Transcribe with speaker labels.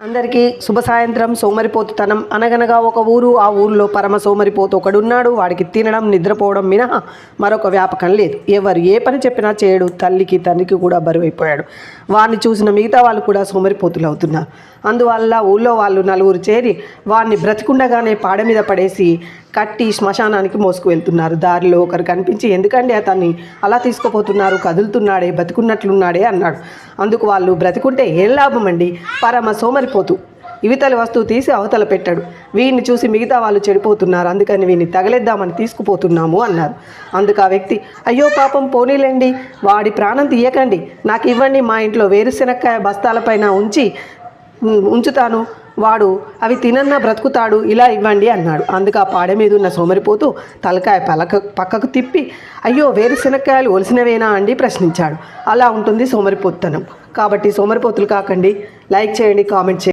Speaker 1: అందరికీ శుభ సాయంత్రం. సోమరిపోతుతనం. అనగనగా ఒక ఊరు. ఆ ఊరిలో పరమ సోమరిపోతు ఒకడున్నాడు. వాడికి తినడం నిద్రపోవడం మినహా మరొక వ్యాపకం లేదు. ఎవరు ఏ పని చెప్పినా చేయడు. తల్లికి తండ్రికి కూడా బరువైపోయాడు. వాడిని చూసిన మిగతా వాళ్ళు కూడా సోమరిపోతులు అవుతున్నారు. అందువల్ల ఊళ్ళో వాళ్ళు నలుగురు చేరి వాడిని బ్రతికుండగానే పాడ మీద పడేసి కట్టి శ్మశానానికి మోసుకు వెళ్తున్నారు. దారిలో ఒకరు కనిపించి, ఎందుకండి అతన్ని అలా తీసుకుపోతున్నారు, కదులుతున్నాడే, బతికున్నట్లున్నాడే అన్నాడు. అందుకు వాళ్ళు, బ్రతికుంటే ఏం లాభం అండి, పరమ సోమరిపోతు ఇవితలి వస్తువు తీసి అవతల పెట్టాడు. వీడిని చూసి మిగతా వాళ్ళు చెడిపోతున్నారు, అందుకని వీడిని తగలేద్దామని తీసుకుపోతున్నాము అన్నారు. అందుకు ఆ వ్యక్తి, అయ్యో పాపం, పోనీలేండి, వాడి ప్రాణం తీయకండి, నాకు ఇవ్వండి, మా ఇంట్లో వేరుశెనక్కాయ బస్తాలపైన ఉంచుతాను, వాడు అవి తినన్నా బ్రతుకుతాడు, ఇలా ఇవ్వండి అన్నాడు. అందుకు ఆ పాడె మీద ఉన్న సోమరిపోతూ తలకాయ పక్కకు తిప్పి, అయ్యో వేరుశెనక్కాయలు ఒలిసినవేనా అండి ప్రశ్నించాడు. అలా ఉంటుంది సోమరిపోతుతనం. కాబట్టి సోమరిపోతులు కాకండి. లైక్ చేయండి, కామెంట్ చేయండి.